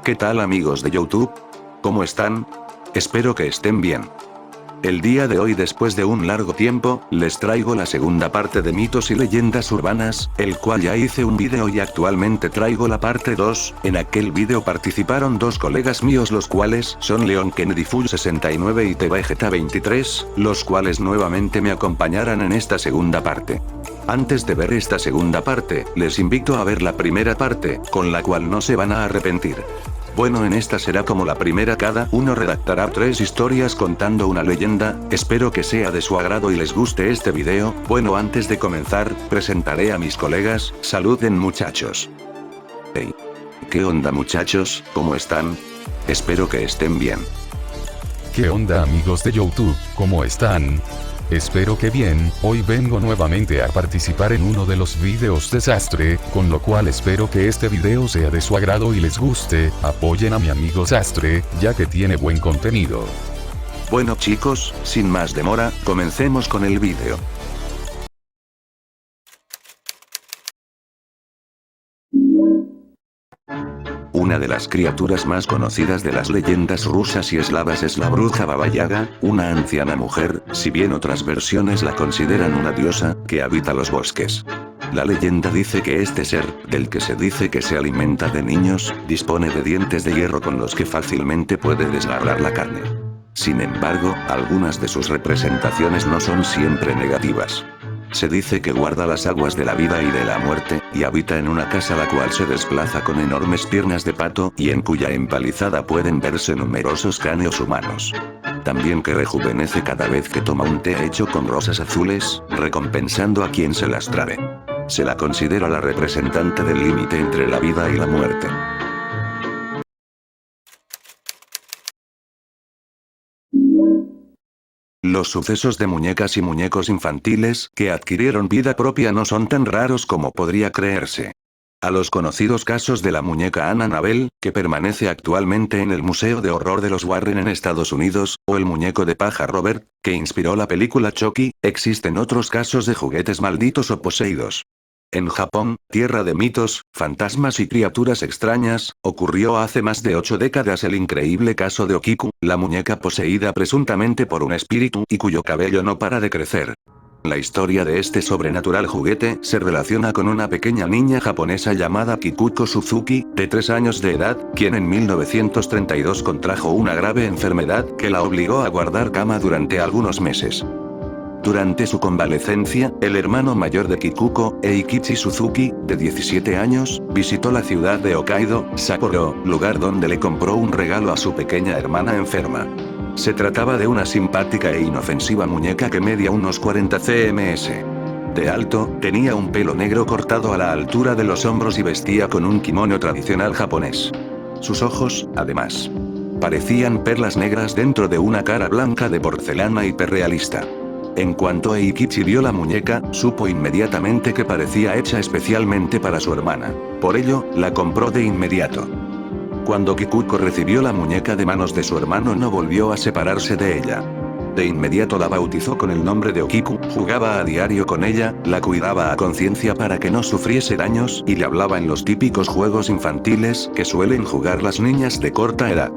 ¿Qué tal amigos de YouTube? ¿Cómo están? Espero que estén bien. El día de hoy, después de un largo tiempo, les traigo la segunda parte de mitos y leyendas urbanas, el cual ya hice un vídeo y actualmente traigo la parte 2, en aquel vídeo participaron dos colegas míos, los cuales son Leon Kennedy Full 69 y Tevegeta 23, los cuales nuevamente me acompañarán en esta segunda parte. Antes de ver esta segunda parte, les invito a ver la primera parte, con la cual no se van a arrepentir. Bueno, en esta será como la primera, cada uno redactará 3 historias contando una leyenda, espero que sea de su agrado y les guste este video. Bueno, antes de comenzar, presentaré a mis colegas. Saluden muchachos. Hey. ¿Qué onda muchachos? ¿Cómo están? Espero que estén bien. ¿Qué onda amigos de YouTube? ¿Cómo están? Espero que bien. Hoy vengo nuevamente a participar en uno de los videos desastre, con lo cual espero que este video sea de su agrado y les guste. Apoyen a mi amigo Sastre, ya que tiene buen contenido. Bueno chicos, sin más demora, comencemos con el video. Una de las criaturas más conocidas de las leyendas rusas y eslavas es la bruja Baba Yaga, una anciana mujer, si bien otras versiones la consideran una diosa, que habita los bosques. La leyenda dice que este ser, del que se dice que se alimenta de niños, dispone de dientes de hierro con los que fácilmente puede desgarrar la carne. Sin embargo, algunas de sus representaciones no son siempre negativas. Se dice que guarda las aguas de la vida y de la muerte, y habita en una casa la cual se desplaza con enormes piernas de pato y en cuya empalizada pueden verse numerosos cráneos humanos. También que rejuvenece cada vez que toma un té hecho con rosas azules, recompensando a quien se las trae. Se la considera la representante del límite entre la vida y la muerte. Los sucesos de muñecas y muñecos infantiles que adquirieron vida propia no son tan raros como podría creerse. A los conocidos casos de la muñeca Annabelle, que permanece actualmente en el Museo de Horror de los Warren en Estados Unidos, o el muñeco de paja Robert, que inspiró la película Chucky, existen otros casos de juguetes malditos o poseídos. En Japón, tierra de mitos, fantasmas y criaturas extrañas, ocurrió hace más de 8 décadas el increíble caso de Okiku, la muñeca poseída presuntamente por un espíritu y cuyo cabello no para de crecer. La historia de este sobrenatural juguete se relaciona con una pequeña niña japonesa llamada Kikuko Suzuki, de 3 años de edad, quien en 1932 contrajo una grave enfermedad que la obligó a guardar cama durante algunos meses. Durante su convalecencia, el hermano mayor de Kikuko, Eikichi Suzuki, de 17 años, visitó la ciudad de Hokkaido, Sapporo, lugar donde le compró un regalo a su pequeña hermana enferma. Se trataba de una simpática e inofensiva muñeca que medía unos 40 cms. De alto, tenía un pelo negro cortado a la altura de los hombros y vestía con un kimono tradicional japonés. Sus ojos, además, parecían perlas negras dentro de una cara blanca de porcelana hiperrealista. En cuanto Eikichi vio la muñeca, supo inmediatamente que parecía hecha especialmente para su hermana. Por ello, la compró de inmediato. Cuando Kikuko recibió la muñeca de manos de su hermano, no volvió a separarse de ella. De inmediato la bautizó con el nombre de Okiku, jugaba a diario con ella, la cuidaba a conciencia para que no sufriese daños y le hablaba en los típicos juegos infantiles que suelen jugar las niñas de corta edad.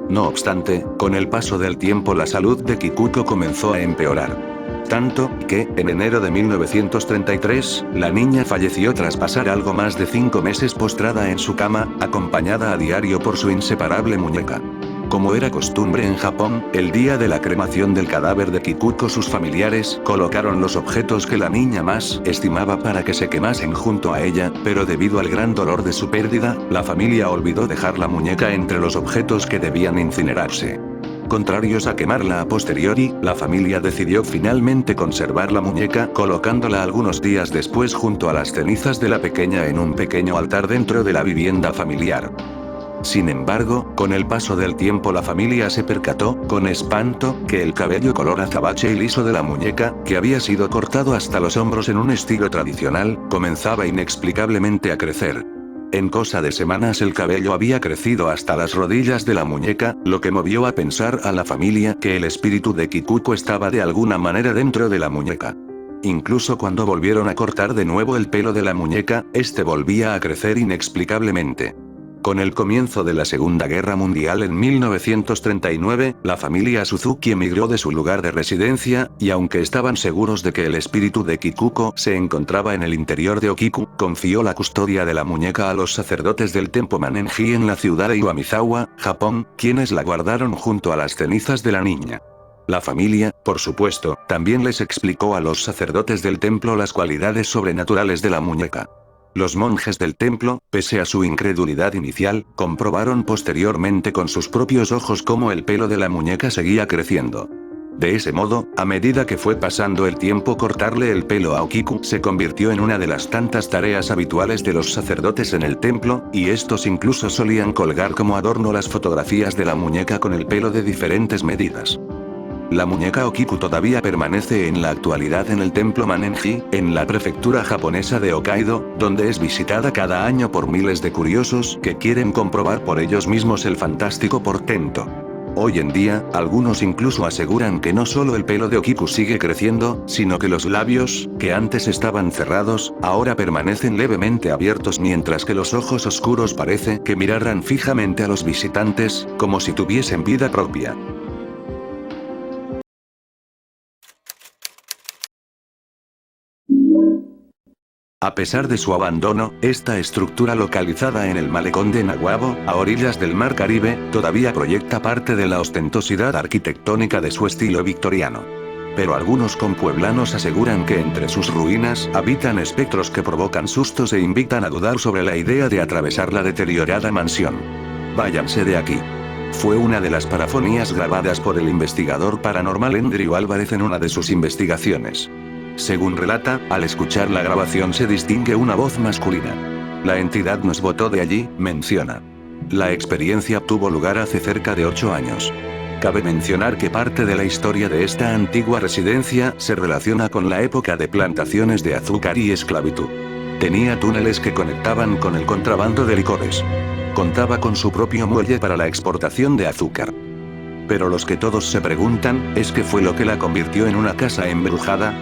No obstante, con el paso del tiempo la salud de Kikuko comenzó a empeorar. Tanto, que, en enero de 1933, la niña falleció tras pasar algo más de 5 meses postrada en su cama, acompañada a diario por su inseparable muñeca. Como era costumbre en Japón, el día de la cremación del cadáver de Kikuko sus familiares colocaron los objetos que la niña más estimaba para que se quemasen junto a ella, pero debido al gran dolor de su pérdida, la familia olvidó dejar la muñeca entre los objetos que debían incinerarse. Contrarios a quemarla a posteriori, la familia decidió finalmente conservar la muñeca, colocándola algunos días después junto a las cenizas de la pequeña en un pequeño altar dentro de la vivienda familiar. Sin embargo, con el paso del tiempo la familia se percató, con espanto, que el cabello color azabache y liso de la muñeca, que había sido cortado hasta los hombros en un estilo tradicional, comenzaba inexplicablemente a crecer. En cosa de semanas el cabello había crecido hasta las rodillas de la muñeca, lo que movió a pensar a la familia que el espíritu de Kikuko estaba de alguna manera dentro de la muñeca. Incluso cuando volvieron a cortar de nuevo el pelo de la muñeca, este volvía a crecer inexplicablemente. Con el comienzo de la Segunda Guerra Mundial en 1939, la familia Suzuki emigró de su lugar de residencia, y aunque estaban seguros de que el espíritu de Kikuko se encontraba en el interior de Okiku, confió la custodia de la muñeca a los sacerdotes del templo Manenji en la ciudad de Iwamizawa, Japón, quienes la guardaron junto a las cenizas de la niña. La familia, por supuesto, también les explicó a los sacerdotes del templo las cualidades sobrenaturales de la muñeca. Los monjes del templo, pese a su incredulidad inicial, comprobaron posteriormente con sus propios ojos cómo el pelo de la muñeca seguía creciendo. De ese modo, a medida que fue pasando el tiempo, cortarle el pelo a Okiku se convirtió en una de las tantas tareas habituales de los sacerdotes en el templo, y estos incluso solían colgar como adorno las fotografías de la muñeca con el pelo de diferentes medidas. La muñeca Okiku todavía permanece en la actualidad en el templo Manenji, en la prefectura japonesa de Hokkaido, donde es visitada cada año por miles de curiosos que quieren comprobar por ellos mismos el fantástico portento. Hoy en día, algunos incluso aseguran que no solo el pelo de Okiku sigue creciendo, sino que los labios, que antes estaban cerrados, ahora permanecen levemente abiertos, mientras que los ojos oscuros parece que miraran fijamente a los visitantes, como si tuviesen vida propia. A pesar de su abandono, esta estructura localizada en el malecón de Naguabo, a orillas del Mar Caribe, todavía proyecta parte de la ostentosidad arquitectónica de su estilo victoriano. Pero algunos compueblanos aseguran que entre sus ruinas habitan espectros que provocan sustos e invitan a dudar sobre la idea de atravesar la deteriorada mansión. Váyanse de aquí. Fue una de las parafonías grabadas por el investigador paranormal Andrew Álvarez en una de sus investigaciones. Según relata, al escuchar la grabación se distingue una voz masculina. La entidad nos botó de allí, menciona. La experiencia tuvo lugar hace cerca de 8 años. Cabe mencionar que parte de la historia de esta antigua residencia se relaciona con la época de plantaciones de azúcar y esclavitud. Tenía túneles que conectaban con el contrabando de licores. Contaba con su propio muelle para la exportación de azúcar. Pero los que todos se preguntan, ¿es qué fue lo que la convirtió en una casa embrujada?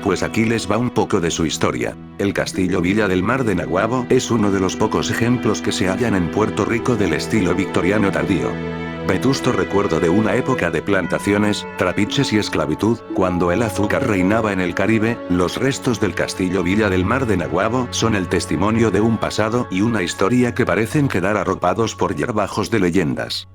Pues aquí les va un poco de su historia. El Castillo Villa del Mar de Naguabo es uno de los pocos ejemplos que se hallan en Puerto Rico del estilo victoriano tardío. Vetusto recuerdo de una época de plantaciones, trapiches y esclavitud, cuando el azúcar reinaba en el Caribe. Los restos del Castillo Villa del Mar de Naguabo son el testimonio de un pasado y una historia que parecen quedar arropados por yerbajos de leyendas.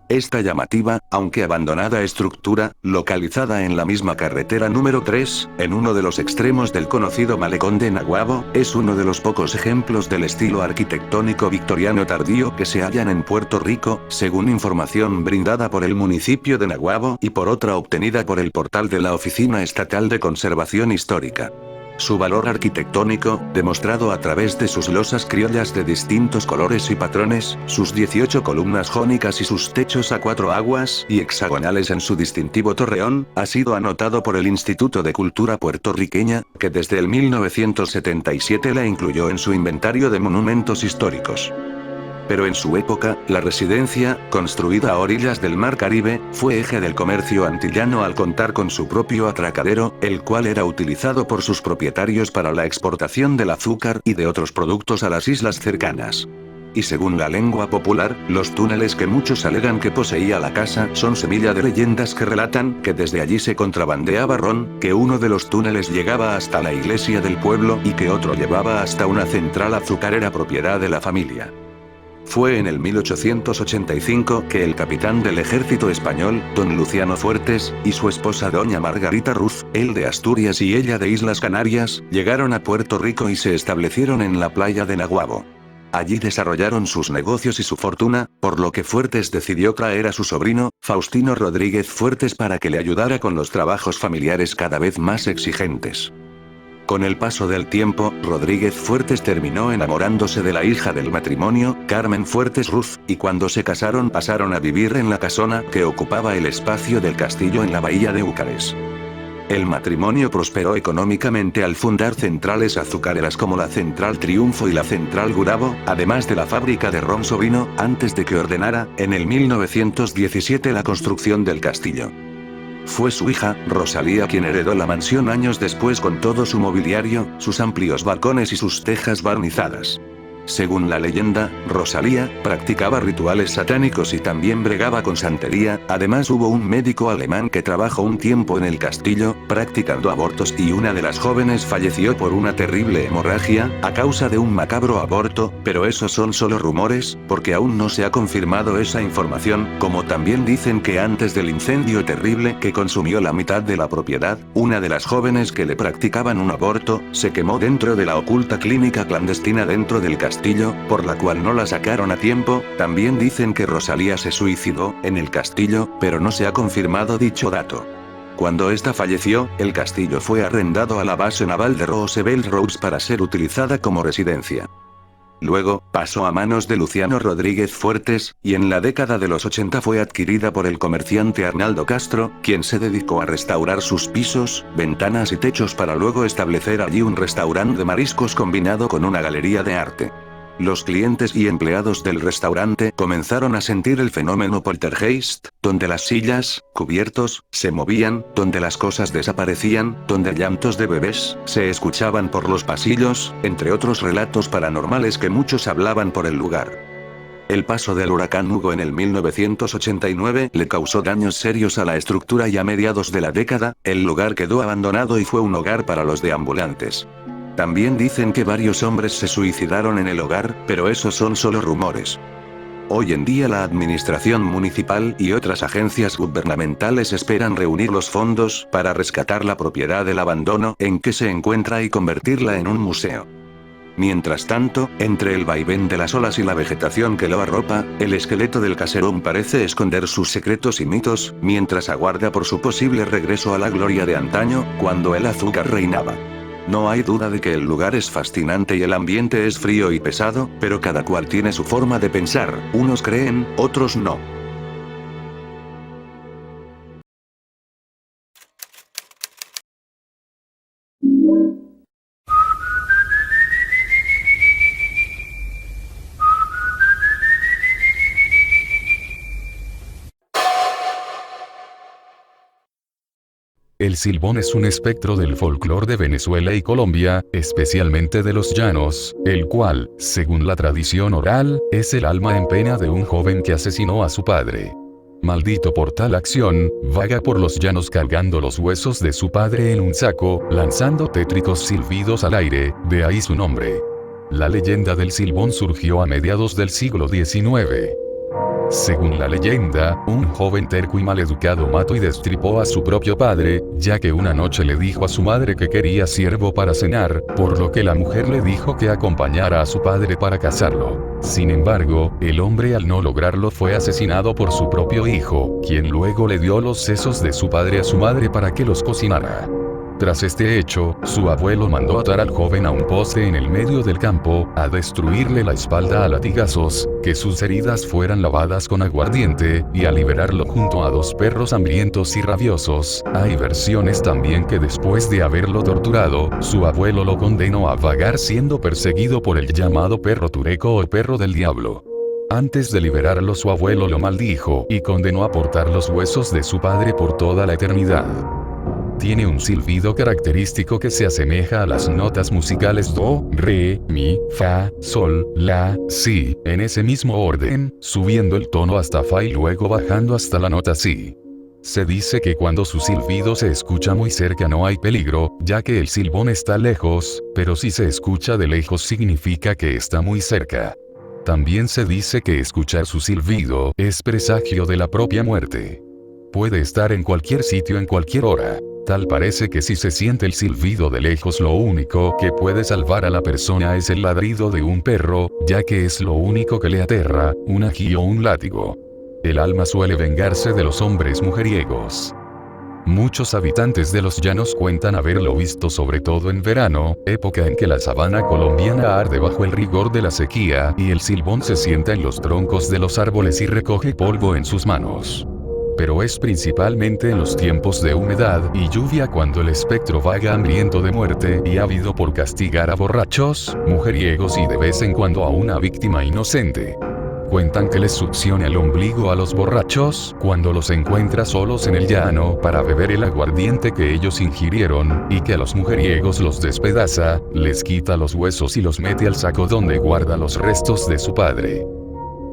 Esta llamativa, aunque abandonada estructura, localizada en la misma carretera número 3, en uno de los extremos del conocido malecón de Naguabo, es uno de los pocos ejemplos del estilo arquitectónico victoriano tardío que se hallan en Puerto Rico, según información brindada por el municipio de Naguabo y por otra obtenida por el portal de la Oficina Estatal de Conservación Histórica. Su valor arquitectónico, demostrado a través de sus losas criollas de distintos colores y patrones, sus 18 columnas jónicas y sus techos a 4 aguas y hexagonales en su distintivo torreón, ha sido anotado por el Instituto de Cultura Puertorriqueña, que desde el 1977 la incluyó en su inventario de monumentos históricos. Pero en su época, la residencia, construida a orillas del Mar Caribe, fue eje del comercio antillano al contar con su propio atracadero, el cual era utilizado por sus propietarios para la exportación del azúcar y de otros productos a las islas cercanas. Y según la lengua popular, los túneles que muchos alegan que poseía la casa son semilla de leyendas que relatan que desde allí se contrabandeaba ron, que uno de los túneles llegaba hasta la iglesia del pueblo y que otro llevaba hasta una central azucarera propiedad de la familia. Fue en el 1885 que el capitán del ejército español, don Luciano Fuertes, y su esposa doña Margarita Ruz, él de Asturias y ella de Islas Canarias, llegaron a Puerto Rico y se establecieron en la playa de Naguabo. Allí desarrollaron sus negocios y su fortuna, por lo que Fuertes decidió traer a su sobrino, Faustino Rodríguez Fuertes, para que le ayudara con los trabajos familiares cada vez más exigentes. Con el paso del tiempo, Rodríguez Fuertes terminó enamorándose de la hija del matrimonio, Carmen Fuertes Ruz, y cuando se casaron pasaron a vivir en la casona que ocupaba el espacio del castillo en la bahía de Úcares. El matrimonio prosperó económicamente al fundar centrales azucareras como la Central Triunfo y la Central Gurabo, además de la fábrica de ron Sobrino, antes de que ordenara, en el 1917, la construcción del castillo. Fue su hija, Rosalía, quien heredó la mansión años después con todo su mobiliario, sus amplios balcones y sus tejas barnizadas. Según la leyenda, Rosalía practicaba rituales satánicos y también bregaba con santería. Además hubo un médico alemán que trabajó un tiempo en el castillo, practicando abortos, y una de las jóvenes falleció por una terrible hemorragia, a causa de un macabro aborto, pero esos son solo rumores, porque aún no se ha confirmado esa información, como también dicen que antes del incendio terrible que consumió la mitad de la propiedad, una de las jóvenes que le practicaban un aborto, se quemó dentro de la oculta clínica clandestina dentro del castillo, por la cual no la sacaron a tiempo. También dicen que Rosalía se suicidó en el castillo, pero no se ha confirmado dicho dato. Cuando esta falleció, el castillo fue arrendado a la base naval de Roosevelt Roads para ser utilizada como residencia. Luego, pasó a manos de Luciano Rodríguez Fuertes, y en la década de los 80 fue adquirida por el comerciante Arnaldo Castro, quien se dedicó a restaurar sus pisos, ventanas y techos para luego establecer allí un restaurante de mariscos combinado con una galería de arte. Los clientes y empleados del restaurante comenzaron a sentir el fenómeno poltergeist, donde las sillas, cubiertos, se movían, donde las cosas desaparecían, donde llantos de bebés se escuchaban por los pasillos, entre otros relatos paranormales que muchos hablaban por el lugar. El paso del huracán Hugo en el 1989 le causó daños serios a la estructura y a mediados de la década, el lugar quedó abandonado y fue un hogar para los deambulantes. También dicen que varios hombres se suicidaron en el hogar, pero esos son solo rumores. Hoy en día la administración municipal y otras agencias gubernamentales esperan reunir los fondos para rescatar la propiedad del abandono en que se encuentra y convertirla en un museo. Mientras tanto, entre el vaivén de las olas y la vegetación que lo arropa, el esqueleto del caserón parece esconder sus secretos y mitos, mientras aguarda por su posible regreso a la gloria de antaño, cuando el azúcar reinaba. No hay duda de que el lugar es fascinante y el ambiente es frío y pesado, pero cada cual tiene su forma de pensar, unos creen, otros no. El Silbón es un espectro del folclore de Venezuela y Colombia, especialmente de los llanos, el cual, según la tradición oral, es el alma en pena de un joven que asesinó a su padre. Maldito por tal acción, vaga por los llanos cargando los huesos de su padre en un saco, lanzando tétricos silbidos al aire, de ahí su nombre. La leyenda del Silbón surgió a mediados del siglo XIX. Según la leyenda, un joven terco y maleducado mató y destripó a su propio padre, ya que una noche le dijo a su madre que quería siervo para cenar, por lo que la mujer le dijo que acompañara a su padre para cazarlo. Sin embargo, el hombre al no lograrlo fue asesinado por su propio hijo, quien luego le dio los sesos de su padre a su madre para que los cocinara. Tras este hecho, su abuelo mandó atar al joven a un poste en el medio del campo, a destruirle la espalda a latigazos, que sus heridas fueran lavadas con aguardiente, y a liberarlo junto a 2 perros hambrientos y rabiosos. Hay versiones también que después de haberlo torturado, su abuelo lo condenó a vagar siendo perseguido por el llamado perro tureco o perro del diablo. Antes de liberarlo, su abuelo lo maldijo y condenó a portar los huesos de su padre por toda la eternidad. Tiene un silbido característico que se asemeja a las notas musicales do, re, mi, fa, sol, la, si, en ese mismo orden, subiendo el tono hasta fa y luego bajando hasta la nota si. Se dice que cuando su silbido se escucha muy cerca no hay peligro, ya que el silbón está lejos, pero si se escucha de lejos significa que está muy cerca. También se dice que escuchar su silbido es presagio de la propia muerte. Puede estar en cualquier sitio en cualquier hora. Tal parece que si se siente el silbido de lejos, lo único que puede salvar a la persona es el ladrido de un perro, ya que es lo único que le aterra, un ají o un látigo. El alma suele vengarse de los hombres mujeriegos. Muchos habitantes de los llanos cuentan haberlo visto sobre todo en verano, época en que la sabana colombiana arde bajo el rigor de la sequía, y el silbón se sienta en los troncos de los árboles y recoge polvo en sus manos. Pero es principalmente en los tiempos de humedad y lluvia cuando el espectro vaga hambriento de muerte y ávido por castigar a borrachos, mujeriegos y de vez en cuando a una víctima inocente. Cuentan que les succiona el ombligo a los borrachos cuando los encuentra solos en el llano para beber el aguardiente que ellos ingirieron, y que a los mujeriegos los despedaza, les quita los huesos y los mete al saco donde guarda los restos de su padre.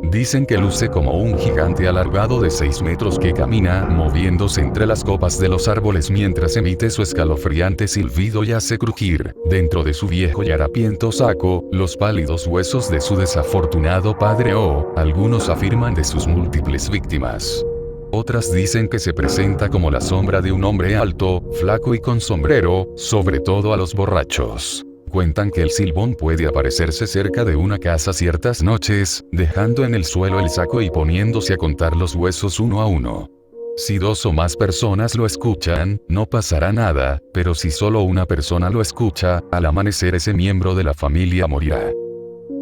Dicen que luce como un gigante alargado de 6 metros que camina moviéndose entre las copas de los árboles mientras emite su escalofriante silbido y hace crujir, dentro de su viejo y harapiento saco, los pálidos huesos de su desafortunado padre o, algunos afirman, de sus múltiples víctimas. Otras dicen que se presenta como la sombra de un hombre alto, flaco y con sombrero, sobre todo a los borrachos. Cuentan que el silbón puede aparecerse cerca de una casa ciertas noches, dejando en el suelo el saco y poniéndose a contar los huesos uno a uno. Si 2 o más personas lo escuchan, no pasará nada, pero si solo una persona lo escucha, al amanecer ese miembro de la familia morirá.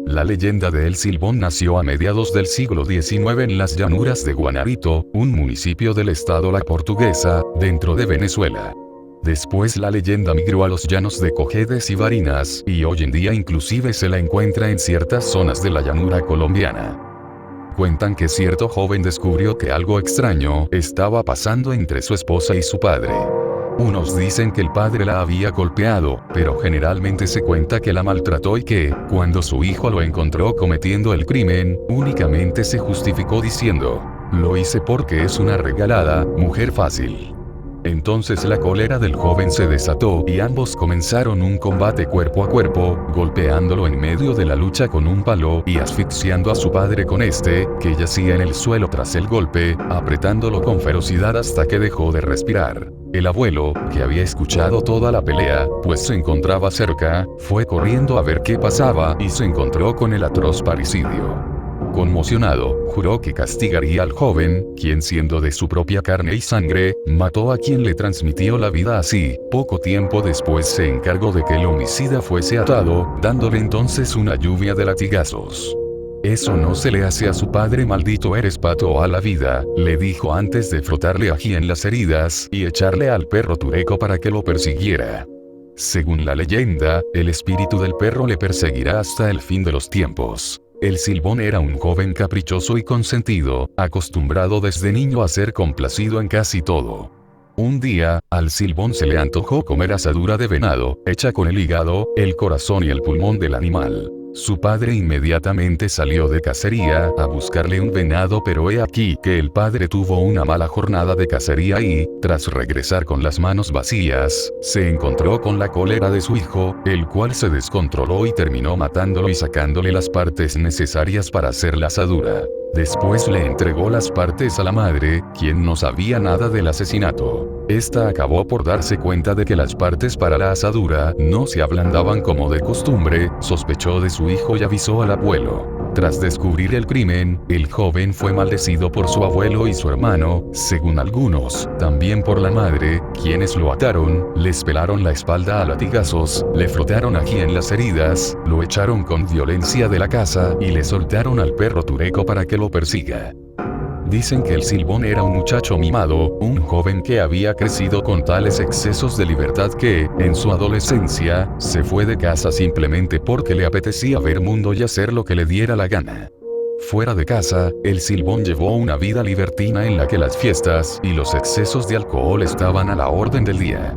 La leyenda de El Silbón nació a mediados del siglo XIX en las llanuras de Guanarito, un municipio del estado La Portuguesa, dentro de Venezuela. Después la leyenda migró a los llanos de Cojedes y Barinas, y hoy en día inclusive se la encuentra en ciertas zonas de la llanura colombiana. Cuentan que cierto joven descubrió que algo extraño estaba pasando entre su esposa y su padre. Unos dicen que el padre la había golpeado, pero generalmente se cuenta que la maltrató y que, cuando su hijo lo encontró cometiendo el crimen, únicamente se justificó diciendo: "Lo hice porque es una regalada, mujer fácil". Entonces la cólera del joven se desató y ambos comenzaron un combate cuerpo a cuerpo, golpeándolo en medio de la lucha con un palo y asfixiando a su padre con este, que yacía en el suelo tras el golpe, apretándolo con ferocidad hasta que dejó de respirar. El abuelo, que había escuchado toda la pelea, pues se encontraba cerca, fue corriendo a ver qué pasaba y se encontró con el atroz parricidio. Conmocionado, juró que castigaría al joven, quien siendo de su propia carne y sangre, mató a quien le transmitió la vida así. Poco tiempo después se encargó de que el homicida fuese atado, dándole entonces una lluvia de latigazos. "Eso no se le hace a su padre, maldito eres pato a la vida", le dijo antes de frotarle ají en las heridas y echarle al perro tureco para que lo persiguiera. Según la leyenda, el espíritu del perro le perseguirá hasta el fin de los tiempos. El Silbón era un joven caprichoso y consentido, acostumbrado desde niño a ser complacido en casi todo. Un día, al Silbón se le antojó comer asadura de venado, hecha con el hígado, el corazón y el pulmón del animal. Su padre inmediatamente salió de cacería a buscarle un venado, pero he aquí que el padre tuvo una mala jornada de cacería y, tras regresar con las manos vacías, se encontró con la cólera de su hijo, el cual se descontroló y terminó matándolo y sacándole las partes necesarias para hacer la asadura. Después le entregó las partes a la madre, quien no sabía nada del asesinato. Esta acabó por darse cuenta de que las partes para la asadura no se ablandaban como de costumbre, sospechó de su hijo y avisó al abuelo. Tras descubrir el crimen, el joven fue maldecido por su abuelo y su hermano, según algunos, también por la madre, quienes lo ataron, les pelaron la espalda a latigazos, le frotaron ají en las heridas, lo echaron con violencia de la casa y le soltaron al perro tureco para que lo persiga. Dicen que el Silbón era un muchacho mimado, un joven que había crecido con tales excesos de libertad que, en su adolescencia, se fue de casa simplemente porque le apetecía ver mundo y hacer lo que le diera la gana. Fuera de casa, el Silbón llevó una vida libertina en la que las fiestas y los excesos de alcohol estaban a la orden del día.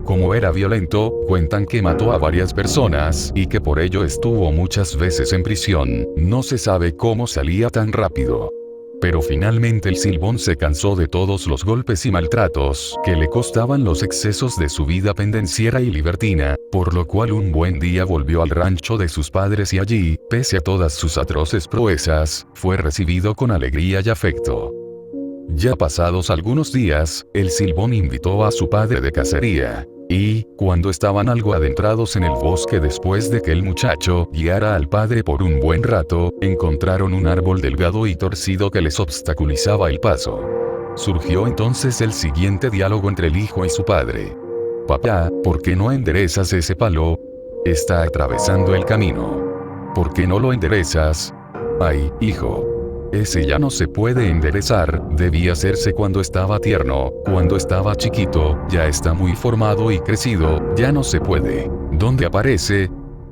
Como era violento, cuentan que mató a varias personas y que por ello estuvo muchas veces en prisión. No se sabe cómo salía tan rápido. Pero finalmente el Silbón se cansó de todos los golpes y maltratos que le costaban los excesos de su vida pendenciera y libertina, por lo cual un buen día volvió al rancho de sus padres y allí, pese a todas sus atroces proezas, fue recibido con alegría y afecto. Ya pasados algunos días, el Silbón invitó a su padre de cacería. Y, cuando estaban algo adentrados en el bosque después de que el muchacho guiara al padre por un buen rato, encontraron un árbol delgado y torcido que les obstaculizaba el paso. Surgió entonces el siguiente diálogo entre el hijo y su padre. «Papá, ¿por qué no enderezas ese palo? Está atravesando el camino. ¿Por qué no lo enderezas? Ay, hijo. Ese ya no se puede enderezar, debía hacerse cuando estaba tierno, cuando estaba chiquito, ya está muy formado y crecido, ya no se puede. ¿Dónde aparece?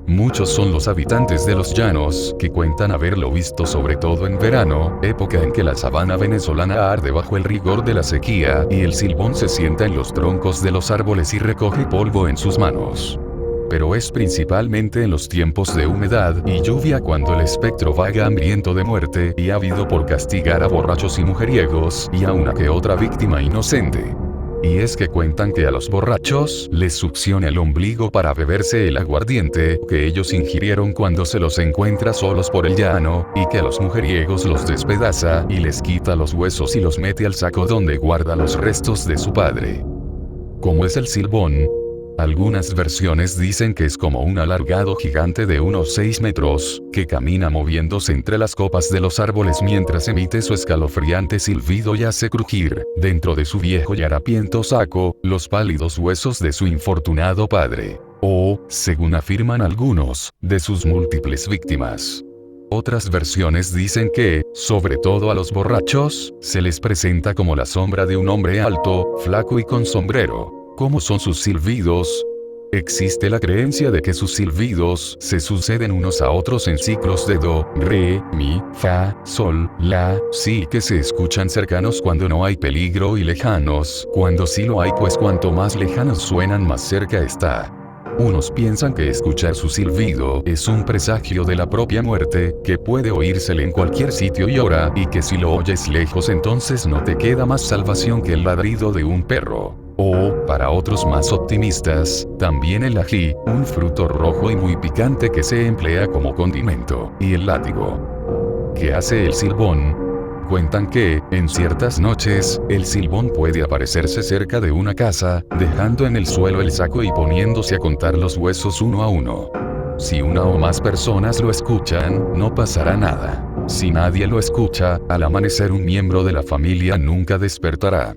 Muchos son los habitantes de los llanos que cuentan haberlo visto sobre todo en verano, época en que la sabana venezolana arde bajo el rigor de la sequía y el silbón se sienta en los troncos de los árboles y recoge polvo en sus manos. Pero es principalmente en los tiempos de humedad y lluvia cuando el espectro vaga hambriento de muerte y ávido por castigar a borrachos y mujeriegos y a una que otra víctima inocente. Y es que cuentan que a los borrachos les succiona el ombligo para beberse el aguardiente que ellos ingirieron cuando se los encuentra solos por el llano, y que a los mujeriegos los despedaza y les quita los huesos y los mete al saco donde guarda los restos de su padre. ¿Cómo es el silbón? Algunas versiones dicen que es como un alargado gigante de unos 6 metros, que camina moviéndose entre las copas de los árboles mientras emite su escalofriante silbido y hace crujir, dentro de su viejo y harapiento saco, los pálidos huesos de su infortunado padre. O, según afirman algunos, de sus múltiples víctimas. Otras versiones dicen que, sobre todo a los borrachos, se les presenta como la sombra de un hombre alto, flaco y con sombrero. ¿Cómo son sus silbidos? Existe la creencia de que sus silbidos se suceden unos a otros en ciclos de do, re, mi, fa, sol, la, si, que se escuchan cercanos cuando no hay peligro y lejanos cuando sí lo hay, pues cuanto más lejanos suenan más cerca está. Unos piensan que escuchar su silbido es un presagio de la propia muerte, que puede oírsele en cualquier sitio y hora, y que si lo oyes lejos entonces no te queda más salvación que el ladrido de un perro. O, para otros más optimistas, también el ají, un fruto rojo y muy picante que se emplea como condimento, y el látigo. ¿Qué hace el silbón? Cuentan que, en ciertas noches, el silbón puede aparecerse cerca de una casa, dejando en el suelo el saco y poniéndose a contar los huesos uno a uno. Si una o más personas lo escuchan, no pasará nada. Si nadie lo escucha, al amanecer un miembro de la familia nunca despertará.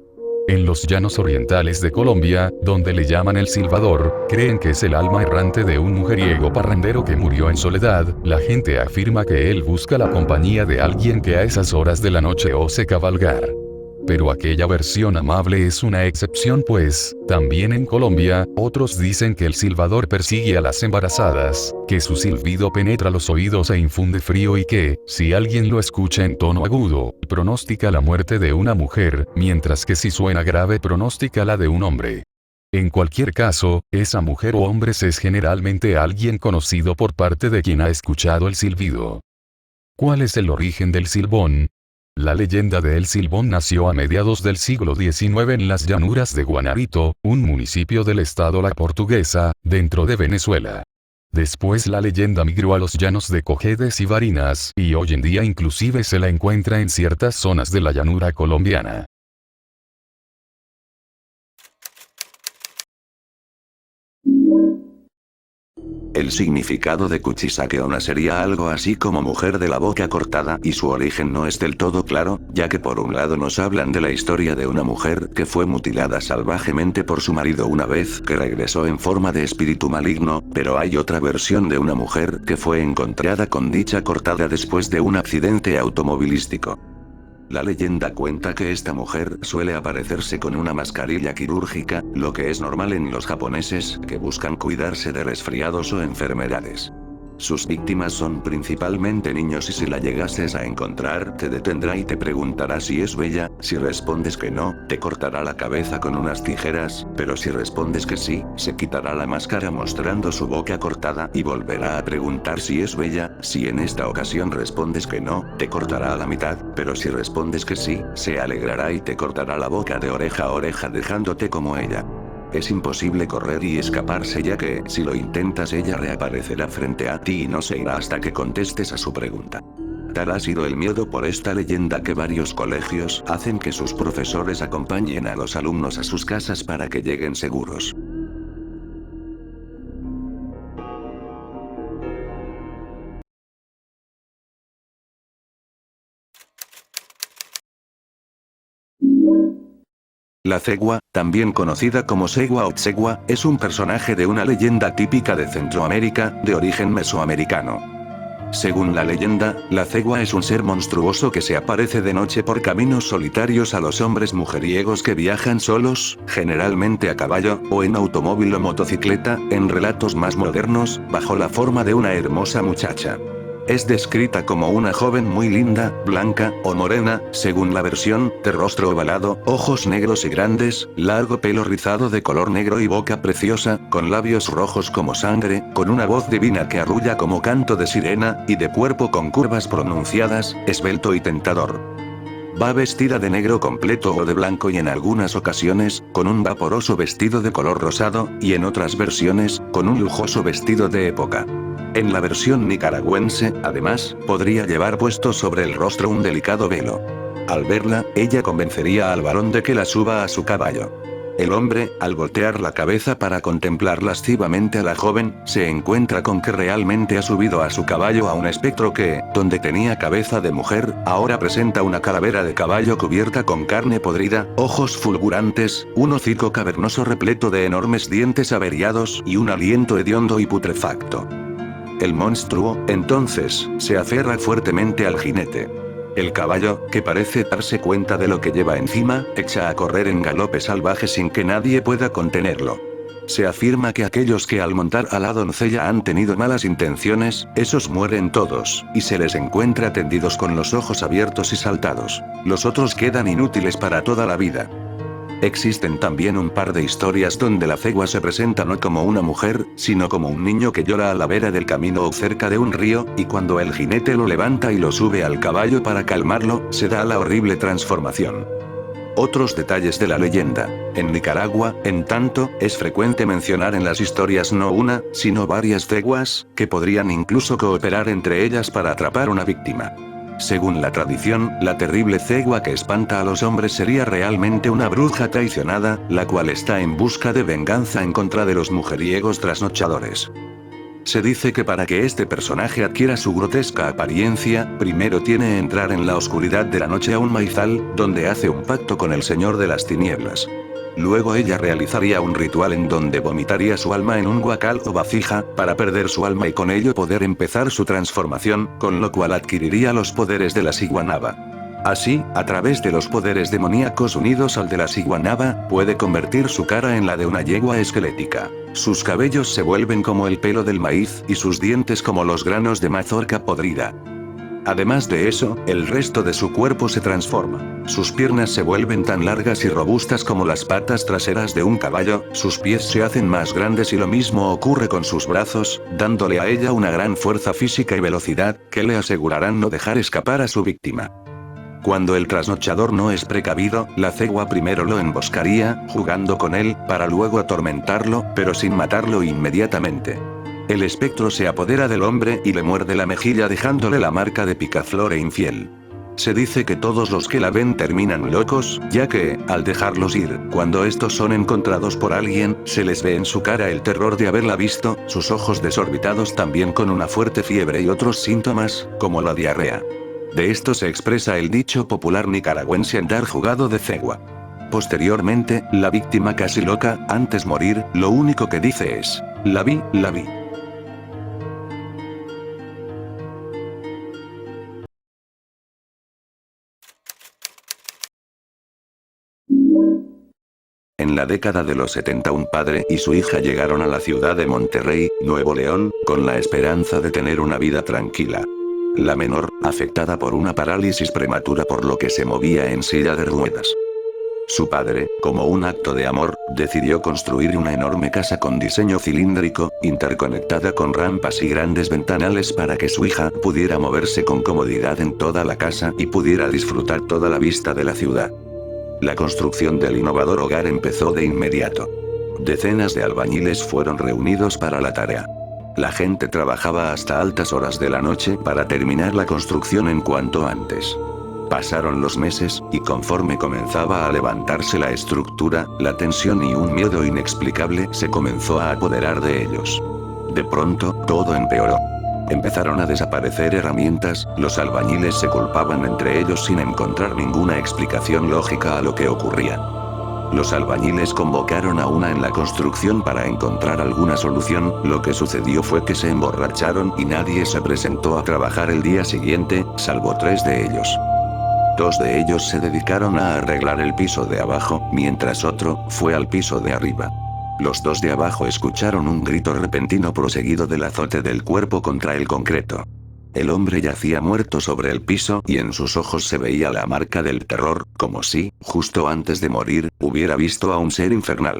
En los llanos orientales de Colombia, donde le llaman el silbador, creen que es el alma errante de un mujeriego parrandero que murió en soledad. La gente afirma que él busca la compañía de alguien que a esas horas de la noche ose cabalgar. Pero aquella versión amable es una excepción, pues, también en Colombia, otros dicen que el silbador persigue a las embarazadas, que su silbido penetra los oídos e infunde frío y que, si alguien lo escucha en tono agudo, pronostica la muerte de una mujer, mientras que si suena grave pronostica la de un hombre. En cualquier caso, esa mujer o hombre es generalmente alguien conocido por parte de quien ha escuchado el silbido. ¿Cuál es el origen del silbón? La leyenda de El Silbón nació a mediados del siglo XIX en las llanuras de Guanarito, un municipio del estado La Portuguesa, dentro de Venezuela. Después la leyenda migró a los llanos de Cojedes y Barinas, y hoy en día inclusive se la encuentra en ciertas zonas de la llanura colombiana. El significado de Kuchisake-onna sería algo así como mujer de la boca cortada, y su origen no es del todo claro, ya que por un lado nos hablan de la historia de una mujer que fue mutilada salvajemente por su marido una vez que regresó en forma de espíritu maligno, pero hay otra versión de una mujer que fue encontrada con dicha cortada después de un accidente automovilístico. La leyenda cuenta que esta mujer suele aparecerse con una mascarilla quirúrgica, lo que es normal en los japoneses que buscan cuidarse de resfriados o enfermedades. Sus víctimas son principalmente niños y si la llegases a encontrar te detendrá y te preguntará si es bella. Si respondes que no, te cortará la cabeza con unas tijeras, pero si respondes que sí, se quitará la máscara mostrando su boca cortada y volverá a preguntar si es bella. Si en esta ocasión respondes que no, te cortará a la mitad, pero si respondes que sí, se alegrará y te cortará la boca de oreja a oreja dejándote como ella. Es imposible correr y escaparse ya que, si lo intentas ella reaparecerá frente a ti y no se irá hasta que contestes a su pregunta. Tal ha sido el miedo por esta leyenda que varios colegios hacen que sus profesores acompañen a los alumnos a sus casas para que lleguen seguros. La cegua, también conocida como segua o tsegua, es un personaje de una leyenda típica de Centroamérica, de origen mesoamericano. Según la leyenda, la cegua es un ser monstruoso que se aparece de noche por caminos solitarios a los hombres mujeriegos que viajan solos, generalmente a caballo, o en automóvil o motocicleta, en relatos más modernos, bajo la forma de una hermosa muchacha. Es descrita como una joven muy linda, blanca, o morena, según la versión, de rostro ovalado, ojos negros y grandes, largo pelo rizado de color negro y boca preciosa, con labios rojos como sangre, con una voz divina que arrulla como canto de sirena, y de cuerpo con curvas pronunciadas, esbelto y tentador. Va vestida de negro completo o de blanco y en algunas ocasiones, con un vaporoso vestido de color rosado, y en otras versiones, con un lujoso vestido de época. En la versión nicaragüense, además, podría llevar puesto sobre el rostro un delicado velo. Al verla, ella convencería al varón de que la suba a su caballo. El hombre, al voltear la cabeza para contemplar lascivamente a la joven, se encuentra con que realmente ha subido a su caballo a un espectro que, donde tenía cabeza de mujer, ahora presenta una calavera de caballo cubierta con carne podrida, ojos fulgurantes, un hocico cavernoso repleto de enormes dientes averiados y un aliento hediondo y putrefacto. El monstruo, entonces, se aferra fuertemente al jinete. El caballo, que parece darse cuenta de lo que lleva encima, echa a correr en galope salvaje sin que nadie pueda contenerlo. Se afirma que aquellos que al montar a la doncella han tenido malas intenciones, esos mueren todos, y se les encuentra tendidos con los ojos abiertos y saltados. Los otros quedan inútiles para toda la vida. Existen también un par de historias donde la cegua se presenta no como una mujer, sino como un niño que llora a la vera del camino o cerca de un río, y cuando el jinete lo levanta y lo sube al caballo para calmarlo, se da la horrible transformación. Otros detalles de la leyenda. En Nicaragua, en tanto, es frecuente mencionar en las historias no una, sino varias ceguas, que podrían incluso cooperar entre ellas para atrapar una víctima. Según la tradición, la terrible cegua que espanta a los hombres sería realmente una bruja traicionada, la cual está en busca de venganza en contra de los mujeriegos trasnochadores. Se dice que para que este personaje adquiera su grotesca apariencia, primero tiene que entrar en la oscuridad de la noche a un maizal, donde hace un pacto con el Señor de las Tinieblas. Luego ella realizaría un ritual en donde vomitaría su alma en un guacal o vasija, para perder su alma y con ello poder empezar su transformación, con lo cual adquiriría los poderes de la ciguanaba. Así, a través de los poderes demoníacos unidos al de la ciguanaba, puede convertir su cara en la de una yegua esquelética. Sus cabellos se vuelven como el pelo del maíz, y sus dientes como los granos de mazorca podrida. Además de eso, el resto de su cuerpo se transforma. Sus piernas se vuelven tan largas y robustas como las patas traseras de un caballo, sus pies se hacen más grandes y lo mismo ocurre con sus brazos, dándole a ella una gran fuerza física y velocidad, que le asegurarán no dejar escapar a su víctima. Cuando el trasnochador no es precavido, la cegua primero lo emboscaría, jugando con él, para luego atormentarlo, pero sin matarlo inmediatamente. El espectro se apodera del hombre y le muerde la mejilla dejándole la marca de picaflor e infiel. Se dice que todos los que la ven terminan locos, ya que, al dejarlos ir, cuando estos son encontrados por alguien, se les ve en su cara el terror de haberla visto, sus ojos desorbitados también con una fuerte fiebre y otros síntomas, como la diarrea. De esto se expresa el dicho popular nicaragüense andar jugado de cegua. Posteriormente, la víctima casi loca, antes morir, lo único que dice es, la vi, la vi. En la década de los 70 un padre y su hija llegaron a la ciudad de Monterrey, Nuevo León, con la esperanza de tener una vida tranquila. La menor, afectada por una parálisis prematura por lo que se movía en silla de ruedas. Su padre, como un acto de amor, decidió construir una enorme casa con diseño cilíndrico, interconectada con rampas y grandes ventanales para que su hija pudiera moverse con comodidad en toda la casa y pudiera disfrutar toda la vista de la ciudad. La construcción del innovador hogar empezó de inmediato. Decenas de albañiles fueron reunidos para la tarea. La gente trabajaba hasta altas horas de la noche para terminar la construcción en cuanto antes. Pasaron los meses, y conforme comenzaba a levantarse la estructura, la tensión y un miedo inexplicable se comenzó a apoderar de ellos. De pronto, todo empeoró. Empezaron a desaparecer herramientas, los albañiles se culpaban entre ellos sin encontrar ninguna explicación lógica a lo que ocurría. Los albañiles convocaron a una en la construcción para encontrar alguna solución. Lo que sucedió fue que se emborracharon y nadie se presentó a trabajar el día siguiente, salvo 3 de ellos. 2 de ellos se dedicaron a arreglar el piso de abajo, mientras otro fue al piso de arriba. Los 2 de abajo escucharon un grito repentino proseguido del azote del cuerpo contra el concreto. El hombre yacía muerto sobre el piso y en sus ojos se veía la marca del terror, como si, justo antes de morir, hubiera visto a un ser infernal.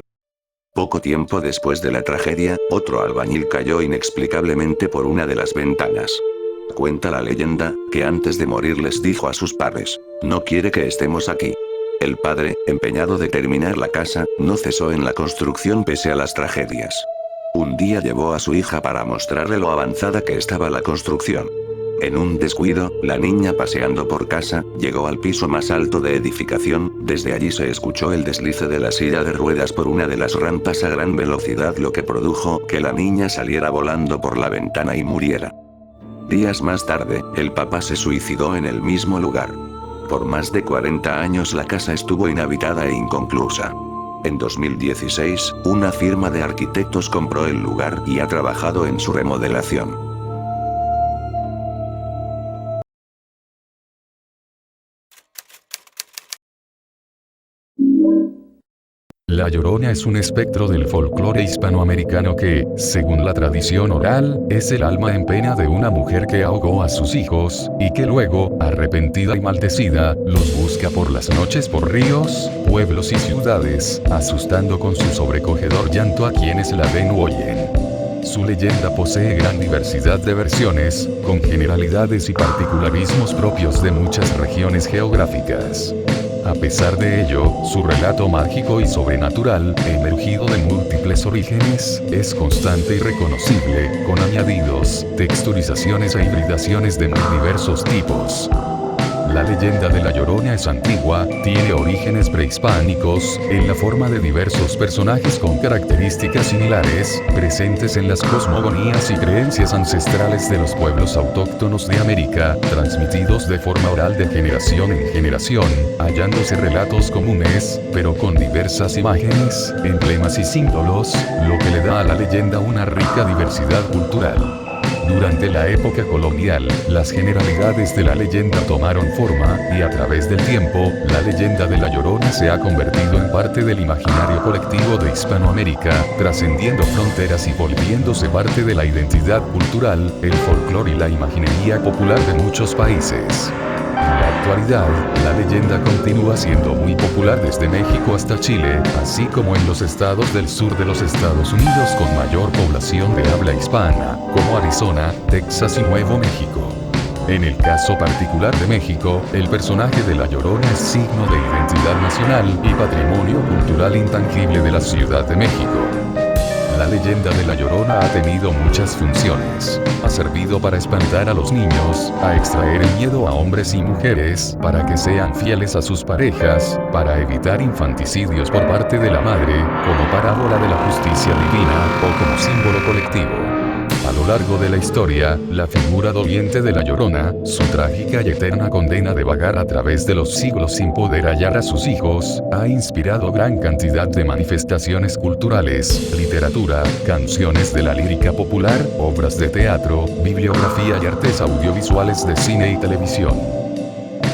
Poco tiempo después de la tragedia, otro albañil cayó inexplicablemente por una de las ventanas. Cuenta la leyenda, que antes de morir les dijo a sus padres: "No quiere que estemos aquí". El padre, empeñado de terminar la casa, no cesó en la construcción pese a las tragedias. Un día llevó a su hija para mostrarle lo avanzada que estaba la construcción. En un descuido, la niña paseando por casa, llegó al piso más alto de edificación. Desde allí se escuchó el deslice de la silla de ruedas por una de las rampas a gran velocidad, lo que produjo que la niña saliera volando por la ventana y muriera. Días más tarde, el papá se suicidó en el mismo lugar. Por más de 40 años la casa estuvo inhabitada e inconclusa. En 2016, una firma de arquitectos compró el lugar y ha trabajado en su remodelación. La Llorona es un espectro del folclore hispanoamericano que, según la tradición oral, es el alma en pena de una mujer que ahogó a sus hijos, y que luego, arrepentida y maldecida, los busca por las noches por ríos, pueblos y ciudades, asustando con su sobrecogedor llanto a quienes la ven u oyen. Su leyenda posee gran diversidad de versiones, con generalidades y particularismos propios de muchas regiones geográficas. A pesar de ello, su relato mágico y sobrenatural, emergido de múltiples orígenes, es constante y reconocible, con añadidos, texturizaciones e hibridaciones de muy diversos tipos. La leyenda de La Llorona es antigua, tiene orígenes prehispánicos, en la forma de diversos personajes con características similares, presentes en las cosmogonías y creencias ancestrales de los pueblos autóctonos de América, transmitidos de forma oral de generación en generación, hallándose relatos comunes, pero con diversas imágenes, emblemas y símbolos, lo que le da a la leyenda una rica diversidad cultural. Durante la época colonial, las generalidades de la leyenda tomaron forma, y a través del tiempo, la leyenda de La Llorona se ha convertido en parte del imaginario colectivo de Hispanoamérica, trascendiendo fronteras y volviéndose parte de la identidad cultural, el folclore y la imaginería popular de muchos países. En la actualidad, la leyenda continúa siendo muy popular desde México hasta Chile, así como en los estados del sur de los Estados Unidos con mayor población de habla hispana, como Arizona, Texas y Nuevo México. En el caso particular de México, el personaje de La Llorona es signo de identidad nacional y patrimonio cultural intangible de la Ciudad de México. La leyenda de La Llorona ha tenido muchas funciones. Ha servido para espantar a los niños, a extraer el miedo a hombres y mujeres, para que sean fieles a sus parejas, para evitar infanticidios por parte de la madre, como parábola de la justicia divina, o como símbolo colectivo. A lo largo de la historia, la figura doliente de La Llorona, su trágica y eterna condena de vagar a través de los siglos sin poder hallar a sus hijos, ha inspirado gran cantidad de manifestaciones culturales, literatura, canciones de la lírica popular, obras de teatro, bibliografía y artes audiovisuales de cine y televisión.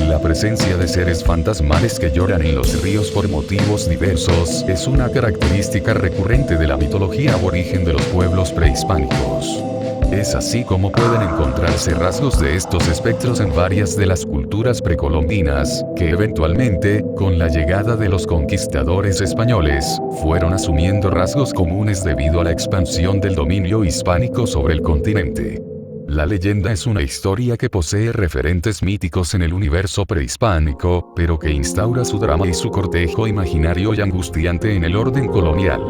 La presencia de seres fantasmales que lloran en los ríos por motivos diversos es una característica recurrente de la mitología aborigen de los pueblos prehispánicos. Es así como pueden encontrarse rasgos de estos espectros en varias de las culturas precolombinas, que eventualmente, con la llegada de los conquistadores españoles, fueron asumiendo rasgos comunes debido a la expansión del dominio hispánico sobre el continente. La leyenda es una historia que posee referentes míticos en el universo prehispánico, pero que instaura su drama y su cortejo imaginario y angustiante en el orden colonial.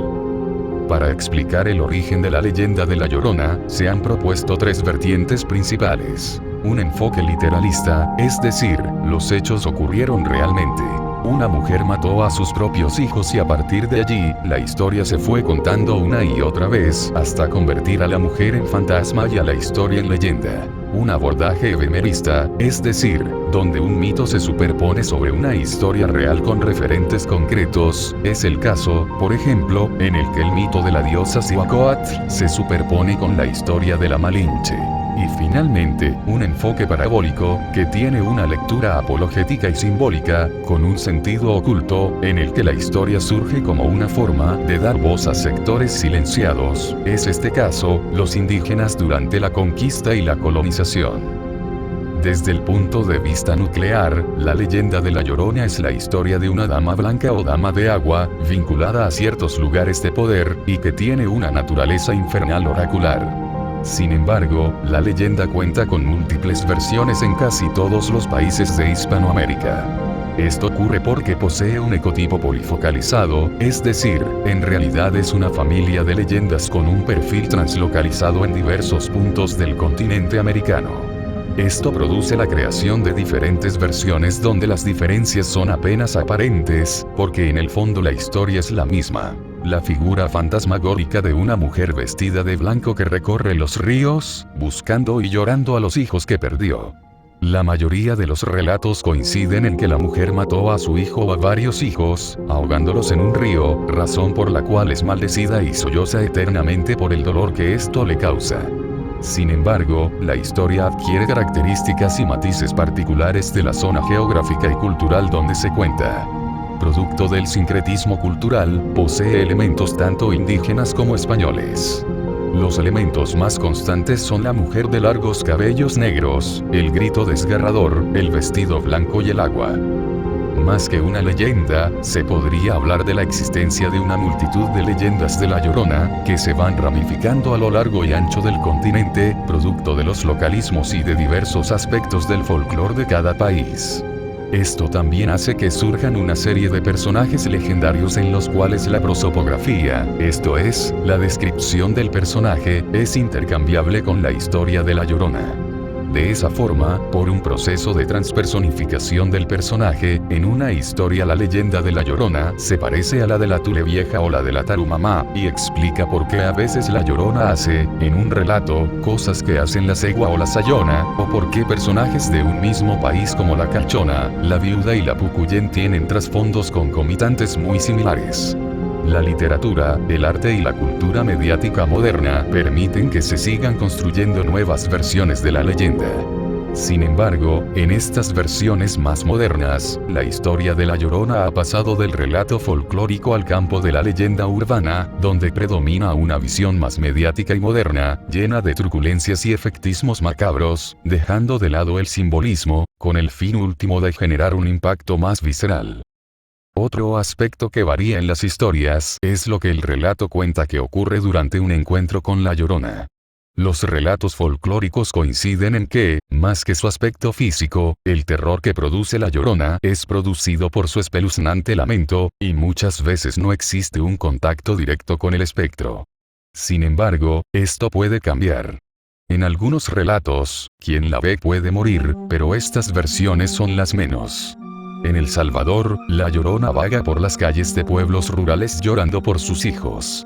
Para explicar el origen de la leyenda de La Llorona, se han propuesto 3 vertientes principales. Un enfoque literalista, es decir, los hechos ocurrieron realmente. Una mujer mató a sus propios hijos y a partir de allí, la historia se fue contando una y otra vez, hasta convertir a la mujer en fantasma y a la historia en leyenda. un abordaje efemerista, es decir, donde un mito se superpone sobre una historia real con referentes concretos, es el caso, por ejemplo, en el que el mito de la diosa Cihuacóatl se superpone con la historia de la Malinche. Y finalmente, un enfoque parabólico, que tiene una lectura apologética y simbólica, con un sentido oculto, en el que la historia surge como una forma de dar voz a sectores silenciados, es este caso, los indígenas durante la conquista y la colonización. Desde el punto de vista nuclear, la leyenda de La Llorona es la historia de una dama blanca o dama de agua, vinculada a ciertos lugares de poder, y que tiene una naturaleza infernal oracular. Sin embargo, la leyenda cuenta con múltiples versiones en casi todos los países de Hispanoamérica. Esto ocurre porque posee un ecotipo polifocalizado, es decir, en realidad es una familia de leyendas con un perfil translocalizado en diversos puntos del continente americano. Esto produce la creación de diferentes versiones donde las diferencias son apenas aparentes, porque en el fondo la historia es la misma. La figura fantasmagórica de una mujer vestida de blanco que recorre los ríos, buscando y llorando a los hijos que perdió. La mayoría de los relatos coinciden en que la mujer mató a su hijo o a varios hijos, ahogándolos en un río, razón por la cual es maldecida y solloza eternamente por el dolor que esto le causa. Sin embargo, la historia adquiere características y matices particulares de la zona geográfica y cultural donde se cuenta. Producto del sincretismo cultural, posee elementos tanto indígenas como españoles. Los elementos más constantes son la mujer de largos cabellos negros, el grito desgarrador, el vestido blanco y el agua. Más que una leyenda, se podría hablar de la existencia de una multitud de leyendas de La Llorona, que se van ramificando a lo largo y ancho del continente, producto de los localismos y de diversos aspectos del folclore de cada país. Esto también hace que surjan una serie de personajes legendarios en los cuales la prosopografía, esto es, la descripción del personaje, es intercambiable con la historia de La Llorona. De esa forma, por un proceso de transpersonificación del personaje, en una historia la leyenda de La Llorona se parece a la de la Tulevieja o la de la Tarumamá, y explica por qué a veces La Llorona hace, en un relato, cosas que hacen la Cegua o la Sayona, o por qué personajes de un mismo país como la Cachona, la Viuda y la Pucuyén tienen trasfondos concomitantes muy similares. La literatura, el arte y la cultura mediática moderna permiten que se sigan construyendo nuevas versiones de la leyenda. Sin embargo, en estas versiones más modernas, la historia de La Llorona ha pasado del relato folclórico al campo de la leyenda urbana, donde predomina una visión más mediática y moderna, llena de truculencias y efectismos macabros, dejando de lado el simbolismo, con el fin último de generar un impacto más visceral. Otro aspecto que varía en las historias es lo que el relato cuenta que ocurre durante un encuentro con La Llorona. Los relatos folclóricos coinciden en que, más que su aspecto físico, el terror que produce La Llorona es producido por su espeluznante lamento, y muchas veces no existe un contacto directo con el espectro. Sin embargo, esto puede cambiar. En algunos relatos, quien la ve puede morir, pero estas versiones son las menos. En El Salvador, La Llorona vaga por las calles de pueblos rurales llorando por sus hijos.